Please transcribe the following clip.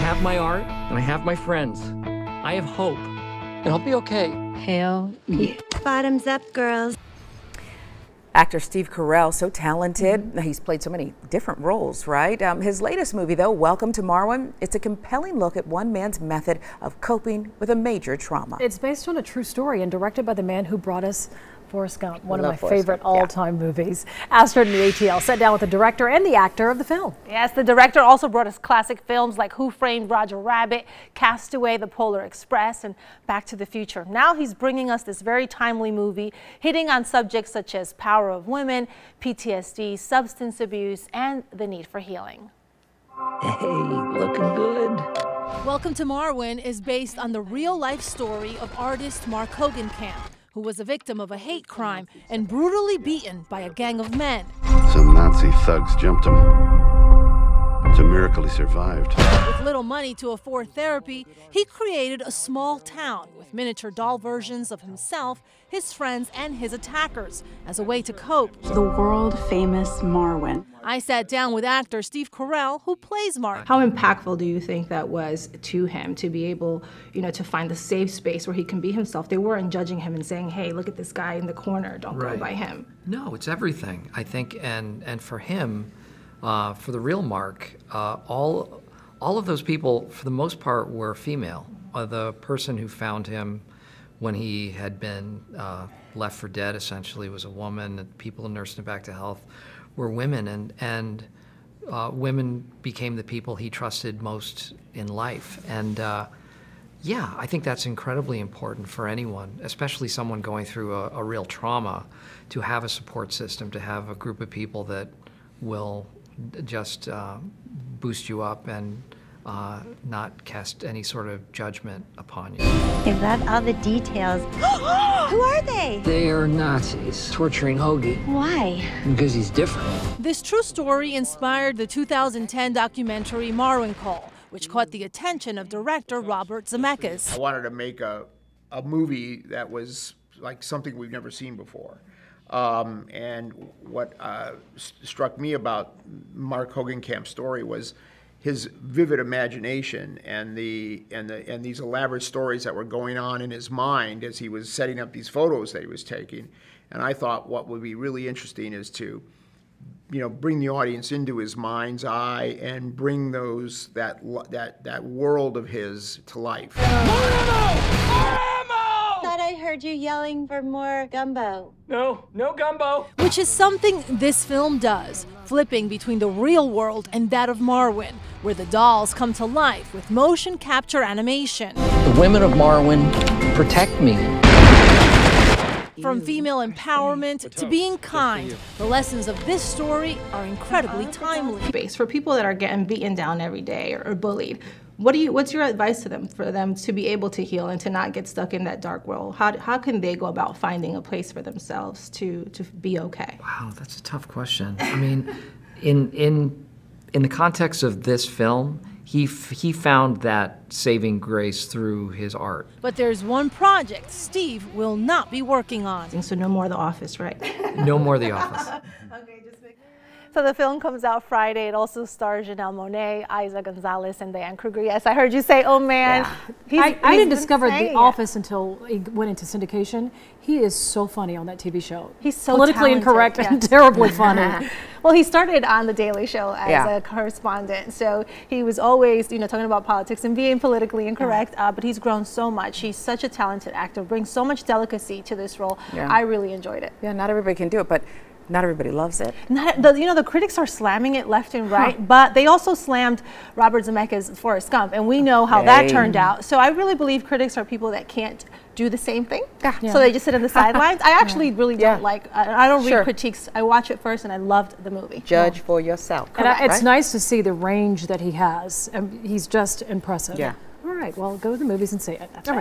have my art, and I have my friends. I have hope, and I'll be okay. Hell yeah. Bottoms up, girls. Actor Steve Carell, so talented. He's played so many different roles, right? His latest movie, though, Welcome to Marwen, it's a compelling look at one man's method of coping with a major trauma. It's based on a true story and directed by the man who brought us Forrest Gump, one of my favorite all-time movies. Astrid and the ATL sat down with the director and the actor of the film. Yes, the director also brought us classic films like Who Framed Roger Rabbit, Castaway, The Polar Express, and Back to the Future. Now he's bringing us this very timely movie, hitting on subjects such as power of women, PTSD, substance abuse, and the need for healing. Hey, looking good. Welcome to Marwen is based on the real-life story of artist Mark Hogenkamp, who was a victim of a hate crime and brutally beaten by a gang of men. Some Nazi thugs jumped him. It's a miracle he survived. With little money to afford therapy, he created a small town with miniature doll versions of himself, his friends, and his attackers as a way to cope. The world-famous Marwen. I sat down with actor Steve Carell, who plays Mark. How impactful do you think that was to him to be able, to find the safe space where he can be himself? They weren't judging him and saying, hey, look at this guy in the corner, don't go by him. No, it's everything, I think, and for him, for the real Mark, all of those people, for the most part, were female. The person who found him when he had been left for dead, essentially, was a woman. And people who nursed him back to health were women, and women became the people he trusted most in life. And yeah, I think that's incredibly important for anyone, especially someone going through a real trauma, to have a support system, to have a group of people that will just boost you up and not cast any sort of judgment upon you. Is that all the details? Who are they? They are Nazis torturing Hoagie. Why? Because he's different. This true story inspired the 2010 documentary Marwen Call, which caught the attention of director Robert Zemeckis. I wanted to make a movie that was like something we've never seen before. And what struck me about Mark Hogenkamp's story was his vivid imagination and these elaborate stories that were going on in his mind as he was setting up these photos that he was taking. And I thought what would be really interesting is to, bring the audience into his mind's eye and bring that world of his to life. Thought I heard you yelling for more gumbo. No gumbo. Which is something this film does, flipping between the real world and that of Marwen, where the dolls come to life with motion capture animation. The women of Marwen protect me. From female empowerment to being kind, the lessons of this story are incredibly timely. For people that are getting beaten down every day or bullied, what's your advice to them, for them to be able to heal and to not get stuck in that dark world? How can they go about finding a place for themselves to be okay? Wow, that's a tough question. I mean, in the context of this film, he found that saving grace through his art. But there's one project Steve will not be working on. So no more The Office, right? No more The Office. So the film comes out Friday. It also stars Janelle Monáe, Isa Gonzalez, and Diane Kruger. Yes, I heard you say, oh man. Yeah. I didn't discover The Office until he went into syndication. He is so funny on that TV show. He's so politically incorrect and terribly funny. Well, he started on The Daily Show as a correspondent, so he was always, talking about politics and being politically incorrect. But he's grown so much. He's such a talented actor, brings so much delicacy to this role. Yeah. I really enjoyed it. Yeah, not everybody can do it, but not everybody loves it. The critics are slamming it left and right, but they also slammed Robert Zemeckis' Forrest Gump, and we know how that turned out. So I really believe critics are people that can't do the same thing, so they just sit on the sidelines. I actually really don't like, I don't read critiques. I watch it first, and I loved the movie. Judge for yourself. And it's nice to see the range that he has. He's just impressive. Yeah. All right, well, go to the movies and see it. All right.